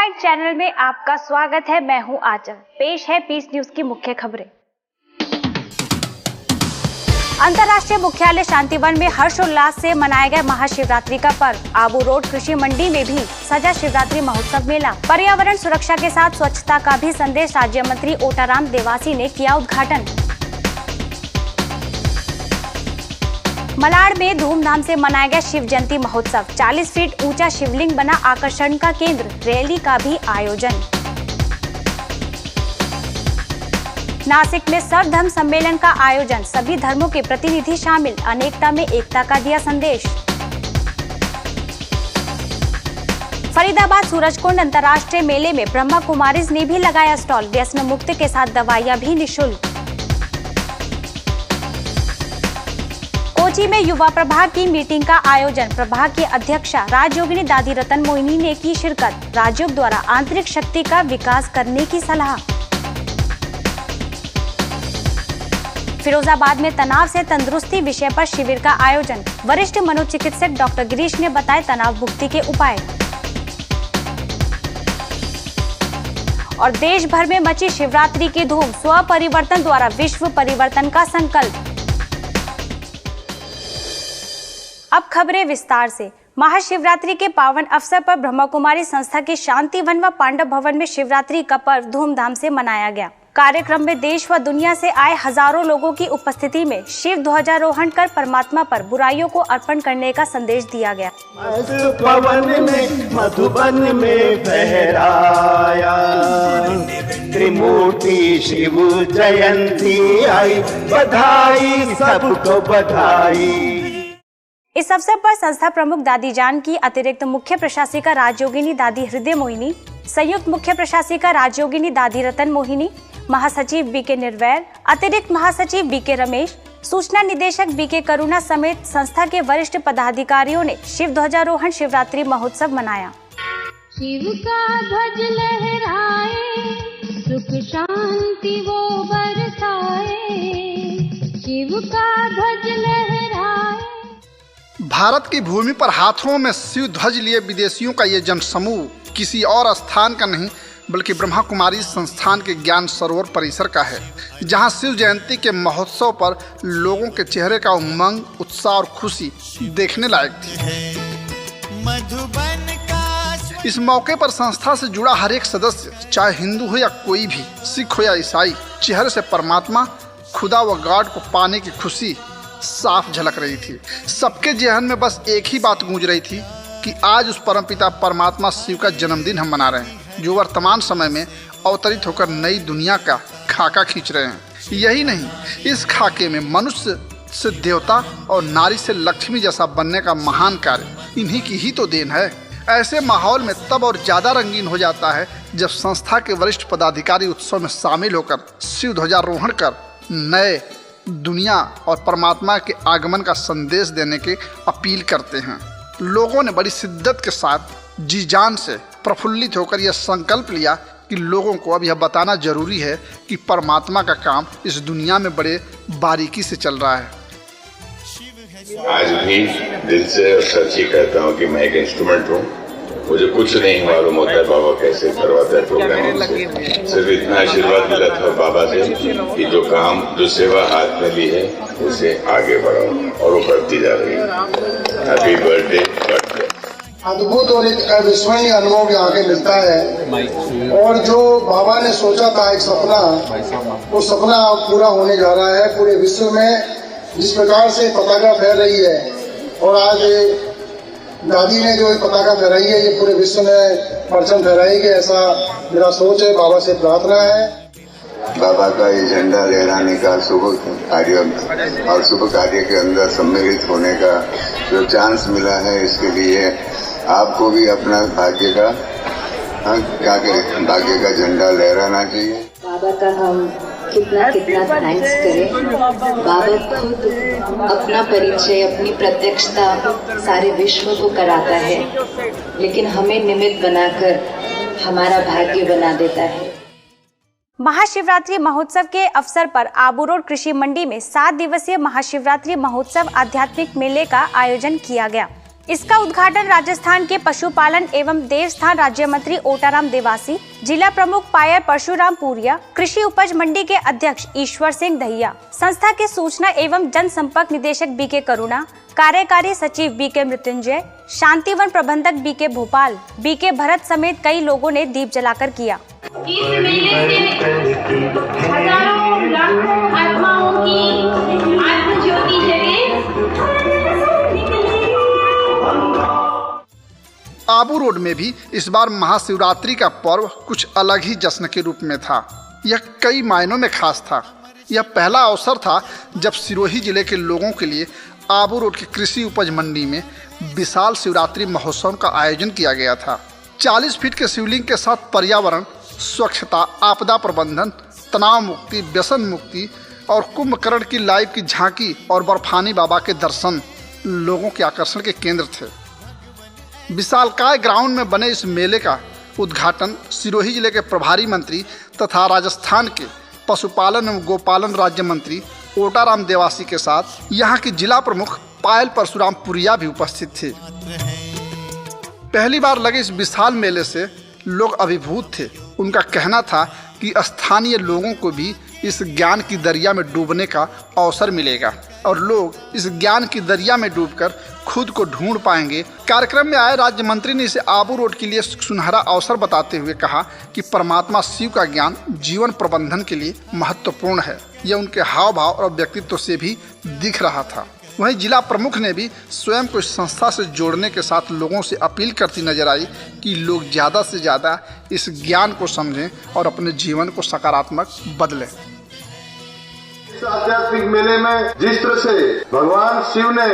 Point channel में आपका स्वागत है। मैं हूं आंचल। पेश है पीस न्यूज की मुख्य खबरें। अंतर्राष्ट्रीय मुख्यालय शांतिवन में हर्षोल्लास से मनाया गया महाशिवरात्रि का पर्व। आबू रोड कृषि मंडी में भी सजा शिवरात्रि महोत्सव मेला। पर्यावरण सुरक्षा के साथ स्वच्छता का भी संदेश। राज्य मंत्री ओटाराम देवासी ने किया उद्घाटन। मलाड में धूमधाम से मनाया गया शिव जयंती महोत्सव। 40 फीट ऊंचा शिवलिंग बना आकर्षण का केंद्र। रैली का भी आयोजन। नासिक में सर्वधर्म सम्मेलन का आयोजन। सभी धर्मों के प्रतिनिधि शामिल। अनेकता में एकता का दिया संदेश। फरीदाबाद सूरजकुंड अंतर्राष्ट्रीय मेले में ब्रह्मा कुमारीज ने भी लगाया स्टॉल। व्यसन मुक्त के साथ दवाइयां भी निःशुल्क। कोची में युवा प्रभाग की मीटिंग का आयोजन। प्रभाग की अध्यक्षा राजयोगिनी दादी रतन मोहिनी ने की शिरकत। राजयोग द्वारा आंतरिक शक्ति का विकास करने की सलाह। फिरोजाबाद में तनाव से तंदुरुस्ती विषय पर शिविर का आयोजन। वरिष्ठ मनोचिकित्सक डॉक्टर गिरीश ने बताए तनाव मुक्ति के उपाय। और देश भर में मची शिवरात्रि की धूम। स्व परिवर्तन द्वारा विश्व परिवर्तन का संकल्प। अब खबरें विस्तार से। महाशिवरात्रि के पावन अवसर पर ब्रह्मा कुमारी संस्था के शांतिवन व पांडव भवन में शिवरात्रि का पर्व धूमधाम से मनाया गया। कार्यक्रम में देश व दुनिया से आए हजारों लोगों की उपस्थिति में शिव ध्वजारोहण कर परमात्मा पर बुराइयों को अर्पण करने का संदेश दिया गया। पवन में मधुबन में फहराया, त्रिमूर्ति शिव जयंती आई, बधाई सबको बधाई। इस अवसर पर संस्था प्रमुख दादी जान की अतिरिक्त मुख्य प्रशासिका राजयोगिनी दादी हृदय मोहिनी, संयुक्त मुख्य प्रशासिका राजयोगिनी दादी रतन मोहिनी, महासचिव बीके निर्वैर, अतिरिक्त महासचिव बीके रमेश, सूचना निदेशक बीके करुणा समेत संस्था के वरिष्ठ पदाधिकारियों ने शिव ध्वजारोहण शिवरात्रि महोत्सव मनाया। शिव का ध्वज लहराए, सुख शांति वो बरसाए, शिव का ध्वज लहराए। भारत की भूमि पर हाथों में शिव ध्वज लिए विदेशियों का ये जनसमूह किसी और स्थान का नहीं बल्कि ब्रह्मा कुमारी संस्थान के ज्ञान सरोवर परिसर का है, जहां शिव जयंती के महोत्सव पर लोगों के चेहरे का उमंग, उत्साह और खुशी देखने लायक थी। इस मौके पर संस्था से जुड़ा हर एक सदस्य, चाहे हिंदू हो या कोई भी, सिख हो या ईसाई, चेहरे से परमात्मा, खुदा व गॉड को पाने की खुशी साफ झलक रही थी। सबके जहन में बस एक ही बात गूंज रही थी कि आज उस परमपिता परमात्मा शिव का जन्मदिन हम मना रहे हैं, जो वर्तमान समय में अवतरित होकर नई दुनिया का खाका खींच रहे हैं। यही नहीं, इस खाके में मनुष्य से देवता और नारी से लक्ष्मी जैसा बनने का महान कार्य इन्हीं की ही तो देन है। ऐसे माहौल में तब और ज्यादा रंगीन हो जाता है जब संस्था के वरिष्ठ पदाधिकारी उत्सव में शामिल होकर शिव ध्वजारोहण कर नए दुनिया और परमात्मा के आगमन का संदेश देने की अपील करते हैं। लोगों ने बड़ी शिद्दत के साथ जी जान से प्रफुल्लित होकर यह संकल्प लिया कि लोगों को अब यह बताना जरूरी है कि परमात्मा का काम इस दुनिया में बड़े बारीकी से चल रहा है। आज भी दिल से और सच्ची कहता हूँ कि मैं एक इंस्ट्रूमेंट हूँ। मुझे कुछ नहीं मालूम होता है बाबा कैसे करवाता है प्रोग्राम से। सिर्फ इतना आशीर्वाद मिला था बाबा से कि जो सेवा हाथ में ली है उसे आगे बढ़ाओ, और वो बढ़ती जा रही है। Happy birthday. अद्भुत और एक अविस्मरणीय अनुभव यहाँ के मिलता है, और जो बाबा ने सोचा था एक सपना, वो सपना पूरा होने जा रहा है। पूरे विश्व में जिस प्रकार से पताका फैल रही है, और आज दादी ने जो पताका फहराई है, ये पूरे विश्व में परचम फहराएगी, ऐसा मेरा सोच है। बाबा से प्रार्थना है बाबा का ये झंडा लहराने का शुभ कार्य और शुभ कार्य के अंदर सम्मिलित होने का जो चांस मिला है, इसके लिए आपको भी अपना भाग्य का भाग्य का झंडा लहराना चाहिए। बाबा का हम कितना थैंक्स करें। बाबा खुद अपना परिचय, अपनी प्रत्यक्षता सारे विश्व को कराता है, लेकिन हमें निमित्त बनाकर हमारा भाग्य बना देता है। महाशिवरात्रि महोत्सव के अवसर पर आबू रोड कृषि मंडी में 7 दिवसीय महाशिवरात्रि महोत्सव आध्यात्मिक मेले का आयोजन किया गया। इसका उद्घाटन राजस्थान के पशुपालन एवं देवस्थान राज्य मंत्री ओटाराम देवासी, जिला प्रमुख पायर परशुराम पुरिया, कृषि उपज मंडी के अध्यक्ष ईश्वर सिंह दहिया, संस्था के सूचना एवं जनसंपर्क निदेशक बीके करुणा, कार्यकारी सचिव बीके मृत्युंजय, शांतिवन प्रबंधक बीके भोपाल, बीके भरत समेत कई लोगों ने दीप जलाकर किया। इस मेले से हजारों लाखों आत्माओं की आत्मज्योति जगे। आबू रोड में भी इस बार महाशिवरात्रि का पर्व कुछ अलग ही जश्न के रूप में था। यह कई मायनों में खास था। यह पहला अवसर था जब सिरोही जिले के लोगों के लिए आबू रोड की कृषि उपज मंडी में विशाल शिवरात्रि महोत्सव का आयोजन किया गया था। 40 फीट के शिवलिंग के साथ पर्यावरण, स्वच्छता, आपदा प्रबंधन, तनाव मुक्ति, व्यसन मुक्ति और कुंभकर्ण की लाइव की झांकी और बर्फानी बाबा के दर्शन लोगों के आकर्षण के केंद्र थे। विशालकाय ग्राउंड में बने इस मेले का उद्घाटन सिरोही जिले के प्रभारी मंत्री तथा राजस्थान के पशुपालन एवं गोपालन राज्य मंत्री ओटाराम देवासी के साथ यहाँ की जिला प्रमुख पायल परशुराम पुरिया भी उपस्थित थे। पहली बार लगे इस विशाल मेले से लोग अभिभूत थे। उनका कहना था कि स्थानीय लोगों को भी इस ज्ञान की दरिया में डूबने का अवसर मिलेगा और लोग इस ज्ञान की दरिया में डूबकर खुद को ढूंढ पाएंगे। कार्यक्रम में आए राज्य मंत्री ने इसे आबू रोड के लिए सुनहरा अवसर बताते हुए कहा कि परमात्मा शिव का ज्ञान जीवन प्रबंधन के लिए महत्वपूर्ण है। यह उनके हाव भाव और व्यक्तित्व से भी दिख रहा था। वहीं जिला प्रमुख ने भी स्वयं को इस संस्था से जोड़ने के साथ लोगों से अपील करती नजर आई कि लोग ज़्यादा से ज़्यादा इस ज्ञान को समझें और अपने जीवन को सकारात्मक बदलें। इस आध्यात्मिक मेले में जिस तरह से भगवान शिव ने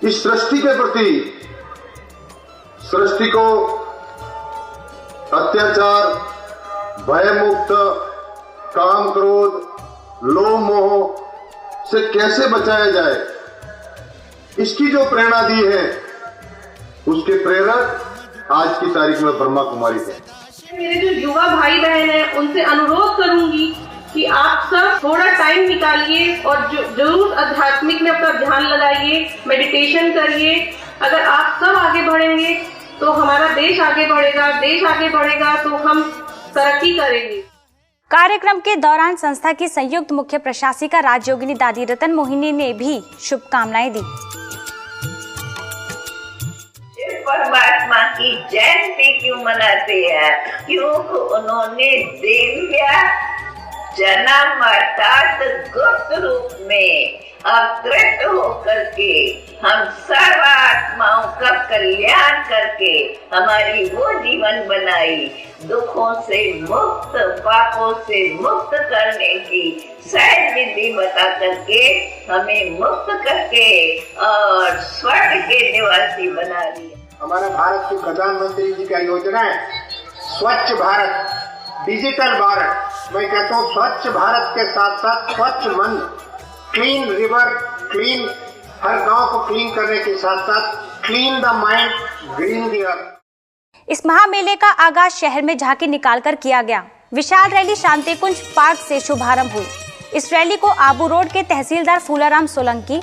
इस सृष्टि के प्रति, सृष्टि को अत्याचार, भयमुक्त, काम क्रोध, लोभ मोह से कैसे बचाया जाए, इसकी जो प्रेरणा दी है, उसके प्रेरक आज की तारीख में ब्रह्मा कुमारी है। मेरे जो युवा भाई बहन हैं, उनसे अनुरोध करूंगी कि आप सब थोड़ा टाइम निकालिए और जरूर आध्यात्मिक में अपना ध्यान लगाइए, मेडिटेशन करिए। अगर आप सब आगे बढ़ेंगे तो हमारा देश आगे बढ़ेगा, देश आगे बढ़ेगा तो हम तरक्की करेंगे। कार्यक्रम के दौरान संस्था की संयुक्त मुख्य प्रशासिका राजयोगिनी दादी रतन मोहिनी ने भी शुभकामनाएं दी। परमात्मा की जयंती क्यों मनाते हैं? क्योंकि उन्होंने दिव्य जन्म अर्थात गुप्त रूप में अवतरित होकर के हम सर्व आत्माओं का कल्याण करके हमारी वो जीवन बनाई, दुखों से मुक्त, पापों से मुक्त करने की सहज विधि बता करके हमें मुक्त करके और स्वर्ग के निवासी बना दिया। हमारा भारत के प्रधानमंत्री जी का योजना है स्वच्छ भारत, डिजिटल भारत। मैं कहता हूँ स्वच्छ भारत के साथ साथ स्वच्छ मन, क्लीन रिवर, क्लीन हर गांव को क्लीन करने के साथ साथ clean the mind, green the earth. इस महामेले का आगाज शहर में झांकी निकालकर किया गया। विशाल रैली शांतिकुंज पार्क से शुभारंभ हुई। इस रैली को आबू रोड के तहसीलदार फूलाराम सोलंकी,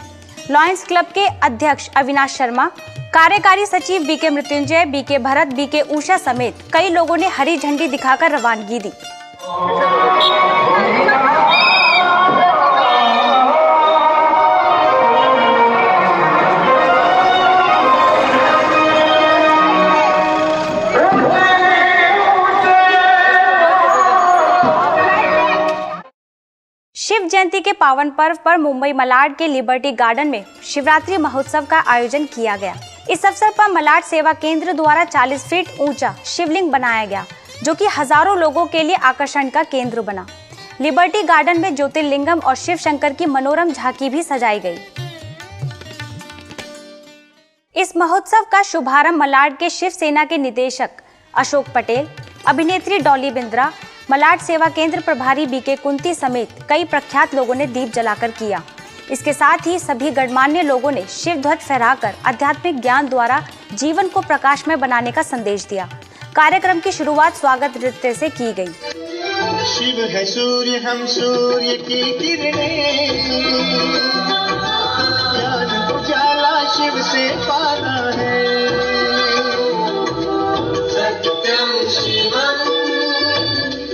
लॉयंस क्लब के अध्यक्ष अविनाश शर्मा, कार्यकारी सचिव BK Mrityunjay, BK Bharat, BK Usha समेत कई लोगों ने हरी झंडी दिखाकर रवानगी दी। शिव जयंती के पावन पर्व पर मुंबई मलाड के लिबर्टी गार्डन में शिवरात्रि महोत्सव का आयोजन किया गया। इस अवसर पर मलाड सेवा केंद्र द्वारा 40 फीट ऊंचा शिवलिंग बनाया गया, जो कि हजारों लोगों के लिए आकर्षण का केंद्र बना। लिबर्टी गार्डन में ज्योतिर्लिंगम और शिव शंकर की मनोरम झांकी भी सजाई गई। इस महोत्सव का शुभारंभ मलाड के शिवसेना के निदेशक अशोक पटेल, अभिनेत्री डॉली बिंद्रा, मलाड सेवा केंद्र प्रभारी बीके कुंती समेत कई प्रख्यात लोगों ने दीप जलाकर किया। इसके साथ ही सभी गणमान्य लोगों ने शिव ध्वज फहराकर आध्यात्मिक ज्ञान द्वारा जीवन को प्रकाशमय बनाने का संदेश दिया। कार्यक्रम की शुरुआत स्वागत नृत्य से की गई। शिव है सूर्य, हम सूर्य की किरणें, ज्ञान उजाला शिव से पाना है। सत्यम शिवम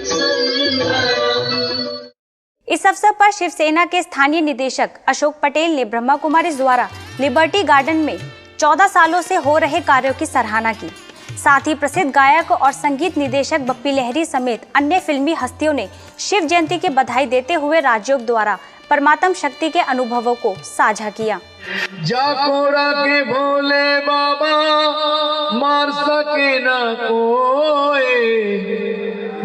सुंदरम। इस अवसर पर शिवसेना के स्थानीय निदेशक अशोक पटेल ने ब्रह्मा कुमारी द्वारा लिबर्टी गार्डन में 14 सालों से हो रहे कार्यों की सराहना की। साथ ही प्रसिद्ध गायक और संगीत निदेशक बप्पी लहरी समेत अन्य फिल्मी हस्तियों ने शिव जयंती की बधाई देते हुए राजयोग द्वारा परमात्म शक्ति के अनुभवों को साझा किया। जाकोरा के भोले बाबा मार सके न कोई,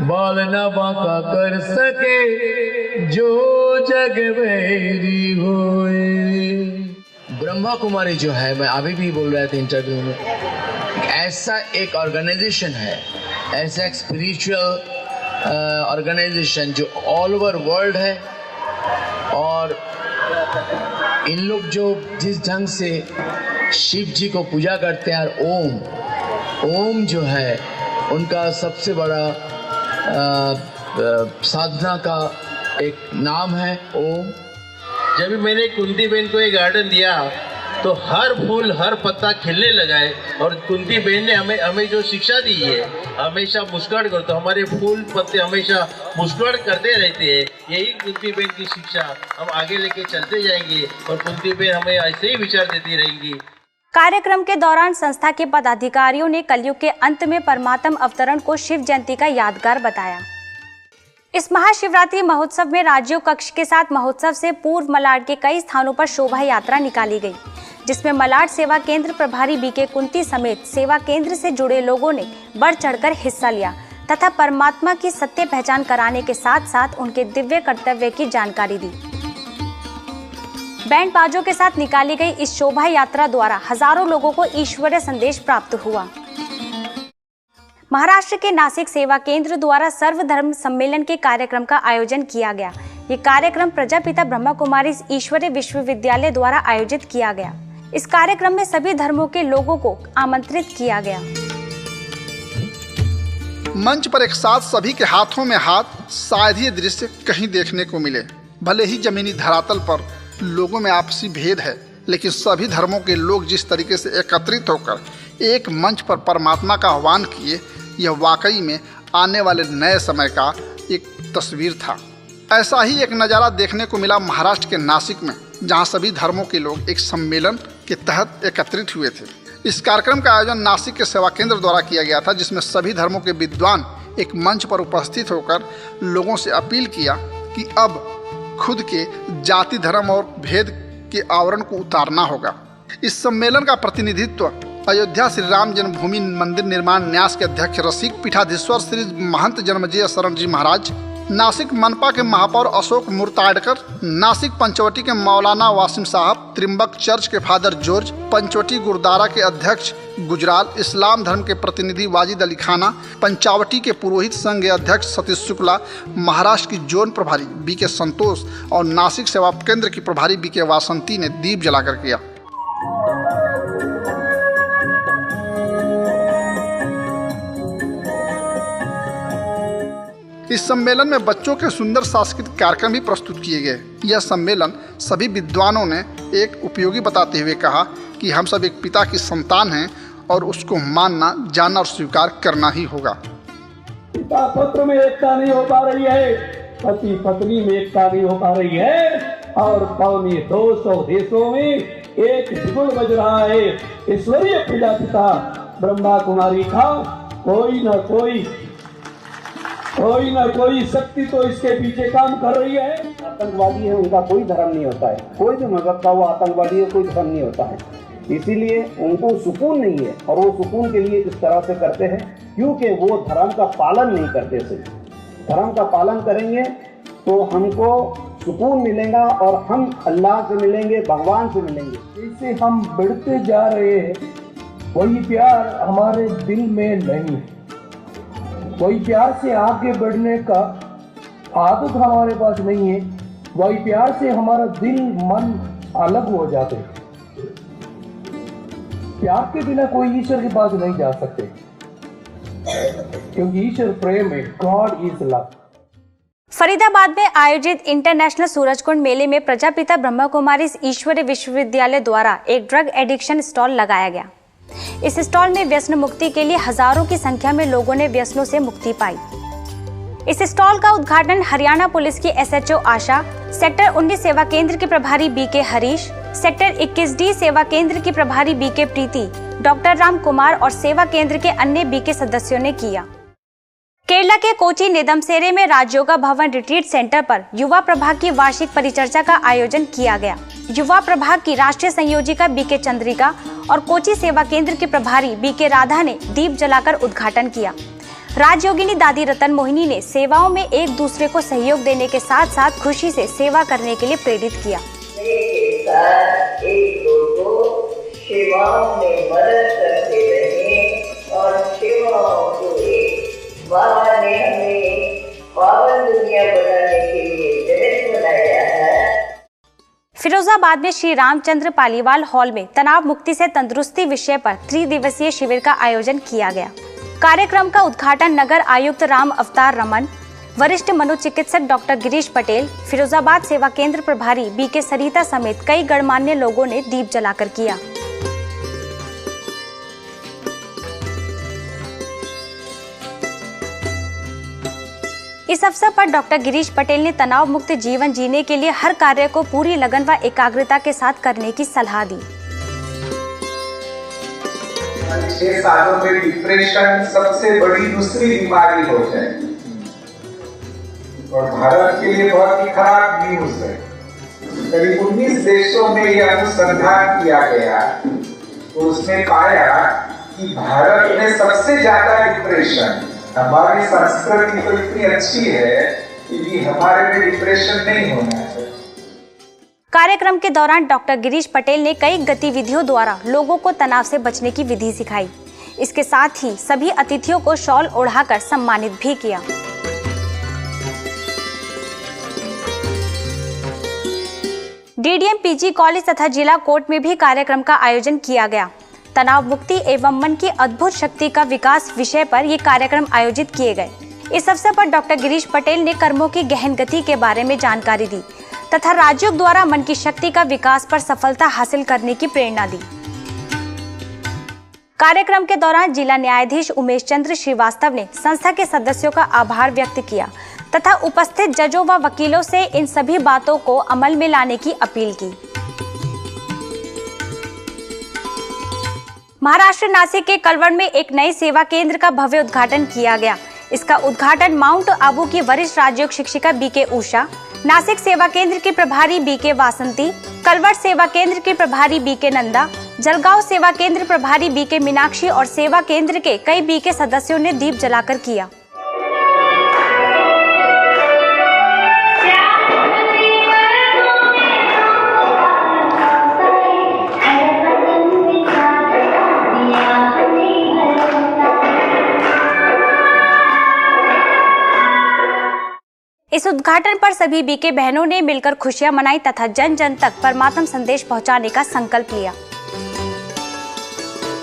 बाल न बांका कर सके जो जग मेरी होए। ब्रह्मा कुमारी जो है, मैं अभी भी बोल रहा था इंटरव्यू में, ऐसा एक ऑर्गेनाइजेशन है, ऐसा एक स्पिरिचुअल ऑर्गेनाइजेशन जो ऑल ओवर वर्ल्ड है। और इन लोग जो जिस ढंग से शिव जी को पूजा करते हैं, और ओम जो है उनका सबसे बड़ा साधना का एक नाम है ओम। जब मैंने कुंती बहन को ये गार्डन दिया तो हर फूल हर पत्ता खिलने लगा है। और कुंती बहन ने हमें जो शिक्षा दी है, हमेशा मुस्कुराहट करो, तो हमारे फूल पत्ते हमेशा मुस्कुराहट करते रहते हैं। यही कुंती बहन की शिक्षा हम आगे लेके चलते जाएंगे और कुंती बहन हमें ऐसे ही विचार देती रहेंगी। कार्यक्रम के दौरान संस्था के पदाधिकारियों ने कलयुग के अंत में परमात्म अवतरण को शिव जयंती का यादगार बताया। इस महाशिवरात्रि महोत्सव में राज्यों कक्ष के साथ महोत्सव से पूर्व मलाड के कई स्थानों पर शोभा यात्रा निकाली गई, जिसमें मलाड सेवा केंद्र प्रभारी बीके कुंती समेत सेवा केंद्र से जुड़े लोगों ने बढ़ चढ़कर हिस्सा लिया तथा परमात्मा की सत्य पहचान कराने के साथ साथ उनके दिव्य कर्तव्य की जानकारी दी। बैंड बाजों के साथ निकाली गई इस शोभा यात्रा द्वारा हजारों लोगों को ईश्वरीय संदेश प्राप्त हुआ। महाराष्ट्र के नासिक सेवा केंद्र द्वारा सर्वधर्म सम्मेलन के कार्यक्रम का आयोजन किया गया। ये कार्यक्रम प्रजापिता ब्रह्मा कुमारी ईश्वरीय विश्वविद्यालय द्वारा आयोजित किया गया। इस कार्यक्रम में सभी धर्मों के लोगों को आमंत्रित किया गया। मंच पर एक साथ सभी के हाथों में हाथ, शायद ये दृश्य कहीं देखने को मिले। भले ही जमीनी धरातल पर लोगों में आपसी भेद है, लेकिन सभी धर्मों के लोग जिस तरीके से एकत्रित होकर एक मंच पर परमात्मा का आह्वान किए, यह वाकई में आने वाले नए समय का एक तस्वीर था। ऐसा ही एक नज़ारा देखने को मिला महाराष्ट्र के नासिक में, जहां सभी धर्मों के लोग एक सम्मेलन के तहत एकत्रित हुए थे। इस कार्यक्रम का आयोजन नासिक के सेवा केंद्र द्वारा किया गया था, जिसमें सभी धर्मों के विद्वान एक मंच पर उपस्थित होकर लोगों से अपील किया कि अब खुद के जाति, धर्म और भेद के आवरण को उतारना होगा। इस सम्मेलन का प्रतिनिधित्व अयोध्या श्री राम जन्मभूमि मंदिर निर्माण न्यास के अध्यक्ष रसिक पीठाधीश्वर श्री महंत जन्मजय शरण जी महाराज, नासिक मनपा के महापौर अशोक मुर्ताडकर, नासिक पंचवटी के मौलाना वासिम साहब, त्रिम्बक चर्च के फादर जॉर्ज, पंचवटी गुरुद्वारा के अध्यक्ष गुजराल, इस्लाम धर्म के प्रतिनिधि वाजिद अली खाना, पंचावटी के पुरोहित संघ के अध्यक्ष सतीश शुक्ला, महाराष्ट्र की जोन प्रभारी बीके संतोष और नासिक सेवा केंद्र की प्रभारी बीके वासंती ने दीप जलाकर किया। इस सम्मेलन में बच्चों के सुंदर सांस्कृतिक कार्यक्रम भी प्रस्तुत किए गए। यह सम्मेलन सभी विद्वानों ने एक उपयोगी बताते हुए कहा कि हम सब एक पिता की संतान हैं और उसको मानना, जानना और स्वीकार करना ही होगा। पिता पुत्र में एकता नहीं हो पा रही है, पति पत्नी में एकता नहीं हो पा रही है, और पौने 200 देशों में एक बिगुल बज रहा है। ईश्वरीय प्रजापिता ब्रह्मा कुमारी का कोई ना कोई शक्ति तो इसके पीछे काम कर रही है। आतंकवादी है, उनका कोई धर्म नहीं होता है, कोई भी मजहब का वो आतंकवादी है, कोई धर्म नहीं होता है। इसीलिए उनको सुकून नहीं है और वो सुकून के लिए इस तरह से करते हैं, क्योंकि वो धर्म का पालन नहीं करते। धर्म का पालन करेंगे तो हमको सुकून मिलेगा और हम अल्लाह से मिलेंगे, भगवान से मिलेंगे। जैसे हम बढ़ते जा रहे हैं, वही प्यार हमारे दिल में नहीं है, वही प्यार से आगे बढ़ने का आदत हमारे पास नहीं है, वही प्यार से हमारा दिल मन अलग हो जाते हैं। प्यार के बिना कोई ईश्वर के पास नहीं जा सकते, क्योंकि ईश्वर प्रेम है, गॉड इज लव। फरीदाबाद में आयोजित इंटरनेशनल सूरजकुंड मेले में प्रजापिता ब्रह्मा कुमारी ईश्वरीय विश्वविद्यालय द्वारा एक ड्रग एडिक्शन स्टॉल लगाया गया। इस स्टॉल में व्यसन मुक्ति के लिए हजारों की संख्या में लोगों ने व्यसनों से मुक्ति पाई। इस स्टॉल का उद्घाटन हरियाणा पुलिस की SHO आशा, सेक्टर 19 सेवा केंद्र के प्रभारी BK हरीश, सेक्टर 21D सेवा केंद्र की प्रभारी BK प्रीति, डॉक्टर राम कुमार और सेवा केंद्र के अन्य BK सदस्यों ने किया। केरला के कोची नेदमसेरे में राजयोगा भवन रिट्रीट सेंटर पर युवा प्रभाग की वार्षिक परिचर्चा का आयोजन किया गया। युवा प्रभाग की राष्ट्रीय संयोजिका BK चंद्रिका और कोची सेवा केंद्र के प्रभारी BK राधा ने दीप जलाकर उद्घाटन किया। राजयोगिनी दादी रतन मोहिनी ने सेवाओं में एक दूसरे को सहयोग देने के साथ साथ खुशी से सेवा करने के लिए प्रेरित किया। सेवाओं में मदद करते रहे और सेवाओं को बाबा ने हमें पावन दुनिया बनाने के लिए जगत बनाया है। फिरोजाबाद में श्री रामचंद्र पालीवाल हॉल में तनाव मुक्ति से तंदुरुस्ती विषय पर 3 दिवसीय शिविर का आयोजन किया गया। कार्यक्रम का उद्घाटन नगर आयुक्त राम अवतार रमन, वरिष्ठ मनोचिकित्सक डॉक्टर गिरीश पटेल, फिरोजाबाद सेवा केंद्र प्रभारी BK सरिता समेत कई गणमान्य लोगों ने दीप जलाकर किया। इस अवसर पर डॉक्टर गिरीश पटेल ने तनाव मुक्त जीवन जीने के लिए हर कार्य को पूरी लगन व एकाग्रता के साथ करने की सलाह दी। 6 सालों में डिप्रेशन सबसे बड़ी दूसरी बीमारी हो जाए और भारत के लिए बहुत ही खराब न्यूज है। करीब 19 देशों में यह अनुसंधान किया गया तो उसमें पाया कि भारत में सबसे ज्यादा डिप्रेशन, हमारी संस्कृति तो इतनी अच्छी है कि हमारे में डिप्रेशन नहीं होना चाहिए। कार्यक्रम के दौरान डॉक्टर गिरीश पटेल ने कई गतिविधियों द्वारा लोगों को तनाव से बचने की विधि सिखाई। इसके साथ ही सभी अतिथियों को शॉल ओढ़ाकर सम्मानित भी किया। DDM PG कॉलेज तथा जिला कोर्ट में भी कार्यक्रम का आयोजन किया गया। तनाव मुक्ति एवं मन की अद्भुत शक्ति का विकास विषय पर ये कार्यक्रम आयोजित किए गए। इस अवसर पर डॉक्टर गिरीश पटेल ने कर्मों की गहन गति के बारे में जानकारी दी तथा राजयोग द्वारा मन की शक्ति का विकास पर सफलता हासिल करने की प्रेरणा दी। कार्यक्रम के दौरान जिला न्यायाधीश उमेश चंद्र श्रीवास्तव ने संस्था के सदस्यों का आभार व्यक्त किया तथा उपस्थित जजों व वकीलों से इन सभी बातों को अमल में लाने की अपील की। महाराष्ट्र नासिक के कलवड़ में एक नए सेवा केंद्र का भव्य उद्घाटन किया गया। इसका उद्घाटन माउंट आबू की वरिष्ठ राजयोग शिक्षिका BK उषा, नासिक सेवा केंद्र की प्रभारी BK वासंती, कलवड़ सेवा केंद्र की प्रभारी BK नंदा, जलगांव सेवा केंद्र प्रभारी BK मीनाक्षी और सेवा केंद्र के कई BK सदस्यों ने दीप जलाकर किया। इस उद्घाटन पर सभी BK बहनों ने मिलकर खुशियां मनाई तथा जन जन तक परमात्म संदेश पहुंचाने का संकल्प लिया।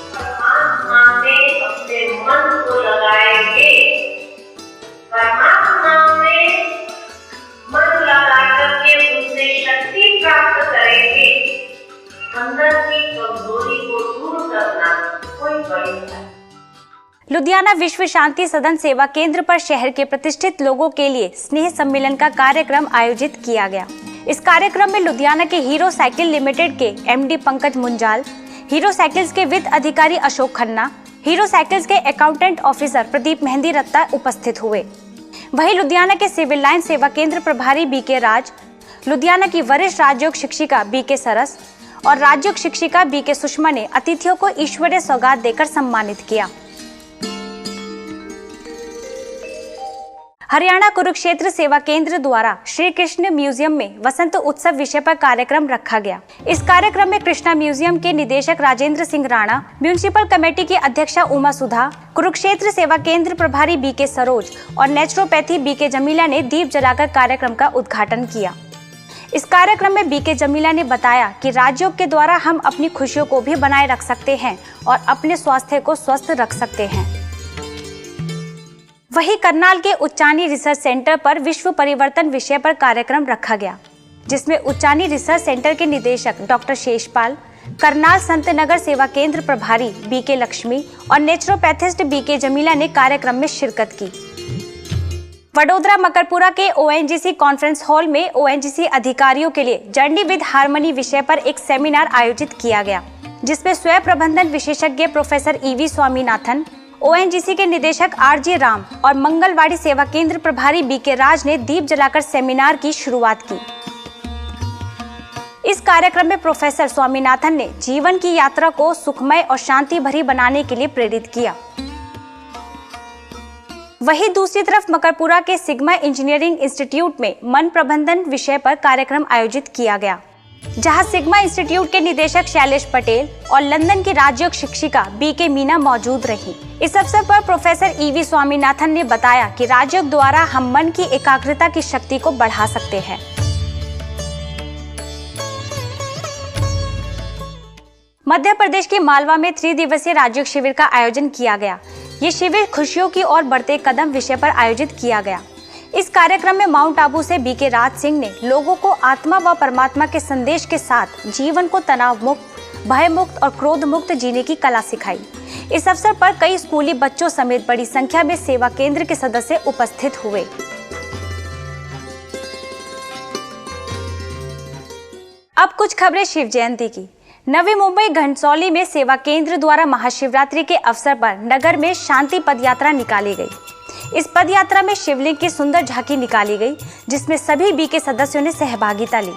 परमात्मा में अपने मन को लगाएंगे, परमात्मा में मन लगा करके उससे शक्ति प्राप्त करेंगे। अंदर की कमजोरी को दूर करना कोई बड़ी बात नहीं। लुधियाना विश्व शांति सदन सेवा केंद्र पर शहर के प्रतिष्ठित लोगों के लिए स्नेह सम्मेलन का कार्यक्रम आयोजित किया गया। इस कार्यक्रम में लुधियाना के हीरो साइकिल लिमिटेड के MD Pankaj Munjal, hero cycles के वित्त अधिकारी अशोक खन्ना, हीरो साइकिल्स के अकाउंटेंट ऑफिसर प्रदीप मेहंदी रत्ता उपस्थित हुए। वहीं लुधियाना के सिविल लाइन सेवा केंद्र प्रभारी BK राज, लुधियाना की वरिष्ठ राजयोग शिक्षिका BK सरस और राजयोग शिक्षिका BK सुषमा ने अतिथियों को ईश्वरीय सौगात देकर सम्मानित किया। हरियाणा कुरुक्षेत्र सेवा केंद्र द्वारा श्री कृष्ण म्यूजियम में वसंत उत्सव विषय पर कार्यक्रम रखा गया। इस कार्यक्रम में कृष्णा म्यूजियम के निदेशक राजेंद्र सिंह राणा, म्यूनिसिपल कमेटी की अध्यक्षा उमा सुधा, कुरुक्षेत्र सेवा केंद्र प्रभारी BK सरोज और नेचुरोपैथी BK जमीला ने दीप जलाकर कार्यक्रम का उद्घाटन किया। इस कार्यक्रम में BK जमीला ने बताया कि राजयोग के द्वारा हम अपनी खुशियों को भी बनाए रख सकते हैं और अपने स्वास्थ्य को स्वस्थ रख सकते हैं। वहीं करनाल के उच्चानी रिसर्च सेंटर पर विश्व परिवर्तन विषय पर कार्यक्रम रखा गया, जिसमें उच्चानी रिसर्च सेंटर के निदेशक डॉक्टर शेषपाल, करनाल संत नगर सेवा केंद्र प्रभारी बीके लक्ष्मी और नेचुरोपैथिस्ट बीके जमीला ने कार्यक्रम में शिरकत की। वडोदरा मकरपुरा के ओएनजीसी कॉन्फ्रेंस हॉल में ओएनजीसी अधिकारियों के लिए जर्नी विद हार्मनी विषय पर एक सेमिनार आयोजित किया गया, जिसमें स्वयं प्रबंधन विशेषज्ञ प्रोफेसर ईवी स्वामीनाथन, ओएनजीसी के निदेशक आरजी राम और मंगलवाड़ी सेवा केंद्र प्रभारी बीके राज ने दीप जलाकर सेमिनार की शुरुआत की। इस कार्यक्रम में प्रोफेसर स्वामीनाथन ने जीवन की यात्रा को सुखमय और शांति भरी बनाने के लिए प्रेरित किया। वहीं दूसरी तरफ मकरपुरा के सिग्मा इंजीनियरिंग इंस्टीट्यूट में मन प्रबंधन विषय पर कार्यक्रम आयोजित किया गया, जहां सिग्मा इंस्टीट्यूट के निदेशक शैलेश पटेल और लंदन की राजयोग शिक्षिका बीके मीना मौजूद रही। इस अवसर पर प्रोफेसर ईवी स्वामीनाथन ने बताया कि राजयोग द्वारा हम मन की एकाग्रता की शक्ति को बढ़ा सकते हैं। मध्य प्रदेश के मालवा में 3 दिवसीय राजयोग शिविर का आयोजन किया गया। ये शिविर खुशियों की ओर बढ़ते कदम विषय पर आयोजित किया गया। इस कार्यक्रम में माउंट आबू से बीके राज सिंह ने लोगों को आत्मा व परमात्मा के संदेश के साथ जीवन को तनाव मुक्त, भय मुक्त और क्रोध मुक्त जीने की कला सिखाई। इस अवसर पर कई स्कूली बच्चों समेत बड़ी संख्या में सेवा केंद्र के सदस्य उपस्थित हुए। अब कुछ खबरें शिव जयंती की। नवी मुंबई घंटसौली में सेवा केंद्र द्वारा महाशिवरात्रि के अवसर पर नगर में शांति पदयात्रा निकाली गई। इस पदयात्रा में शिवलिंग की सुंदर झांकी निकाली गई, जिसमें सभी बीके सदस्यों ने सहभागिता ली।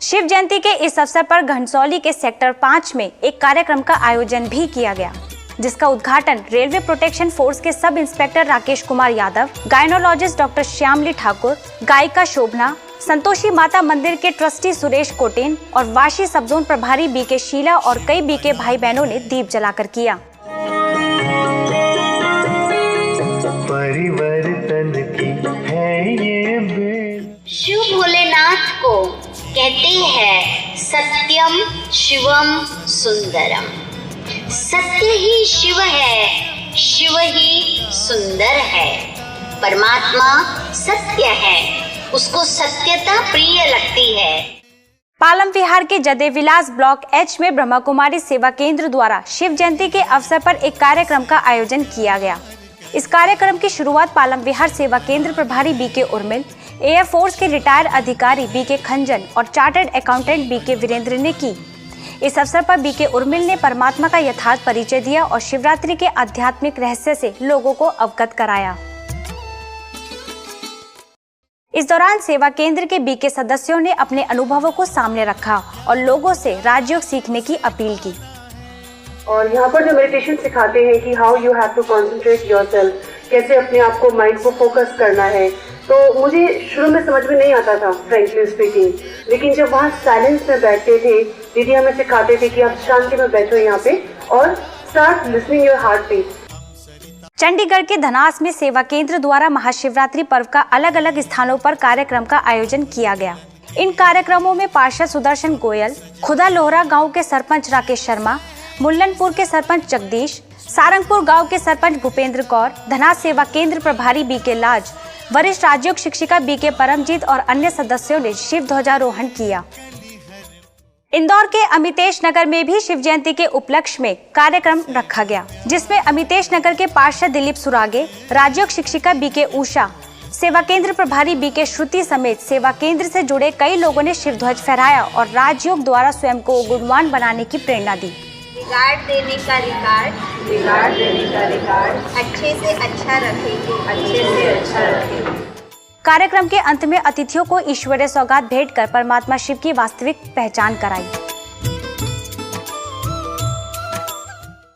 शिव जयंती के इस अवसर पर घंटसौली के सेक्टर 5 में एक कार्यक्रम का आयोजन भी किया गया, जिसका उद्घाटन रेलवे प्रोटेक्शन फोर्स के sub inspector Rakesh Kumar Yadav, gynaecologist doctor Shyamali Thakur, गायिका शोभना, संतोषी माता मंदिर के ट्रस्टी सुरेश कोटेन और वाशी सब जोन प्रभारी बीके शीला और कई बीके भाई बहनों ने दीप जलाकर किया। परिवर्तन की है ये बेल। शिव भोलेनाथ को कहते हैं सत्यम शिवम सुंदरम। सत्य ही शिव है, शिव ही सुंदर है। परमात्मा सत्य है, उसको सत्यता प्रिय लगती है। पालम विहार के जदे विलास ब्लॉक एच में ब्रह्मा कुमारी सेवा केंद्र द्वारा शिव जयंती के अवसर पर एक कार्यक्रम का आयोजन किया गया। इस कार्यक्रम की शुरुआत पालम विहार सेवा केंद्र प्रभारी बीके उर्मिल, एयरफोर्स के रिटायर्ड अधिकारी बीके खंजन और चार्टर्ड अकाउंटेंट बीके वीरेंद्र ने की। इस अवसर पर बीके उर्मिल ने परमात्मा का यथार्थ परिचय दिया और शिवरात्रि के आध्यात्मिक रहस्य से लोगों को अवगत कराया। इस दौरान सेवा केंद्र के बीके सदस्यों ने अपने अनुभवों को सामने रखा और लोगों से राजयोग सीखने की अपील की। और यहाँ पर जो मेडिटेशन सिखाते हैं कि how you have to concentrate yourself, कैसे अपने आप को माइंड को फोकस करना है, तो मुझे शुरू में समझ में नहीं आता था फ्रेंकली स्पीकिंग, लेकिन जब वहाँ साइलेंस में बैठते थे, दीदी हमें सिखाते थे कि आप शांति में बैठो यहाँ पे और start listening your heartbeat. Chandigarh के धनास में सेवा केंद्र द्वारा महाशिवरात्रि पर्व का अलग अलग स्थानों पर कार्यक्रम का आयोजन किया गया। इन कार्यक्रमों में पार्षद सुदर्शन गोयल, खुदा लोहरा गांव के सरपंच राकेश शर्मा, मुल्लनपुर के सरपंच जगदीश, सारंगपुर गांव के सरपंच भूपेंद्र कौर, धनास सेवा केंद्र प्रभारी बीके लाज, वरिष्ठ राजयोग शिक्षिका बीके परमजीत और अन्य सदस्यों ने शिव ध्वजारोहण किया। इंदौर के अमितेश नगर में भी शिव जयंती के उपलक्ष्य में कार्यक्रम रखा गया, जिसमें अमितेश नगर के पार्षद दिलीप सुरागे, राजयोग शिक्षिका बीके उषा, सेवा केंद्र प्रभारी बीके श्रुति समेत सेवा केंद्र से जुड़े कई लोगों ने शिव ध्वज फहराया और राजयोग द्वारा स्वयं को गुणवान बनाने की प्रेरणा दी। रिगार्ड देने का रिकॉर्ड अच्छे से अच्छा रखेंगे। कार्यक्रम के अंत में अतिथियों को ईश्वरीय सौगात भेंट कर परमात्मा शिव की वास्तविक पहचान कराई।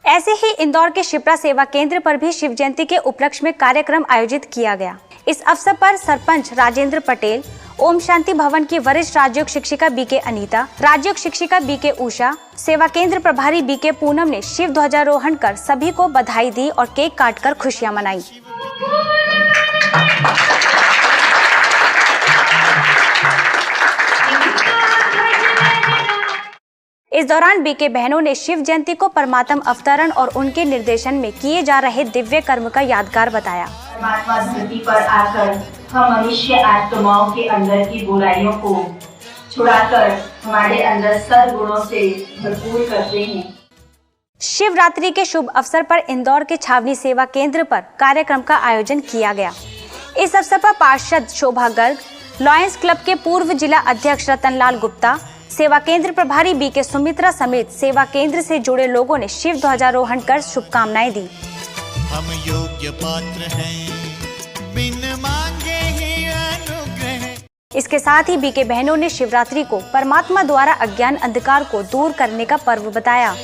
ऐसे ही इंदौर के शिप्रा सेवा केंद्र पर भी शिव जयंती के उपलक्ष्य में कार्यक्रम आयोजित किया गया। इस अवसर पर सरपंच राजेंद्र पटेल, ओम शांति भवन की वरिष्ठ राजयोग शिक्षिका बीके अनीता, राजयोग शिक्षिका बीके उषा, सेवा केंद्र प्रभारी बीके पूनम ने शिव ध्वजारोहण कर सभी को बधाई दी और केक काटकर खुशियां मनाई। इस दौरान बीके बहनों ने शिव जयंती को परमात्म अवतरण और उनके निर्देशन में किए जा रहे दिव्य कर्म का यादगार बताया। परमात्मा धरती पर आकर हम मनुष्य आत्माओं के अंदर की बुराइयों को छुड़ाकर हमारे अंदर सद्गुणों से भरपूर करते हैं। शिवरात्रि के शुभ अवसर पर इंदौर के छावनी सेवा केंद्र पर कार्यक्रम का आयोजन किया गया। इस अवसर पर पार्षद शोभा गर्ग, लॉयंस क्लब के पूर्व जिला अध्यक्ष रतनलाल गुप्ता, सेवा केंद्र प्रभारी बीके सुमित्रा समेत सेवा केंद्र से जुड़े लोगों ने शिव ध्वजारोहण कर शुभकामनाएं दी। हम योग्य पात्र हैं, बिन मांगे ही अनुग्रह। इसके साथ ही बीके बहनों ने शिवरात्रि को परमात्मा द्वारा अज्ञान अंधकार को दूर करने का पर्व बताया।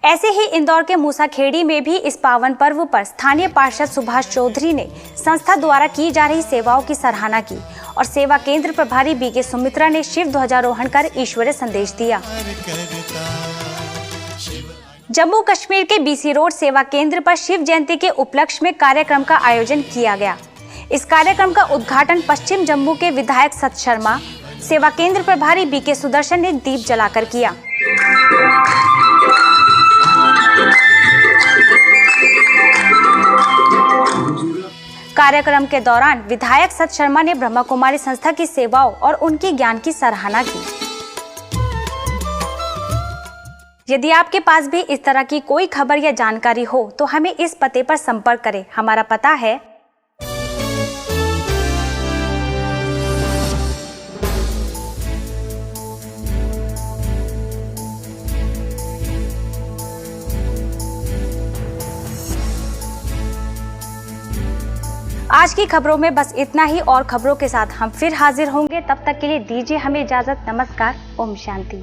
ऐसे ही इंदौर के मूसाखेड़ी में भी इस पावन पर्व पर स्थानीय पार्षद सुभाष चौधरी ने संस्था द्वारा की जा रही सेवाओं की सराहना की और सेवा केंद्र प्रभारी बीके सुमित्रा ने शिव ध्वजारोहण कर ईश्वरीय संदेश दिया। जम्मू कश्मीर के बीसी रोड सेवा केंद्र पर शिव जयंती के उपलक्ष्य में कार्यक्रम का आयोजन किया गया। इस कार्यक्रम का उद्घाटन पश्चिम जम्मू के विधायक सत शर्मा, सेवा केंद्र प्रभारी बीके सुदर्शन ने दीप जलाकर किया। कार्यक्रम के दौरान विधायक सत शर्मा ने ब्रह्मा कुमारी संस्था की सेवाओं और उनके ज्ञान की सराहना की। यदि आपके पास भी इस तरह की कोई खबर या जानकारी हो तो हमें इस पते पर संपर्क करें। हमारा पता है आज की खबरों में बस इतना ही और खबरों के साथ हम फिर हाजिर होंगे। तब तक के लिए दीजिए हमें इजाजत। नमस्कार। ओम शांति।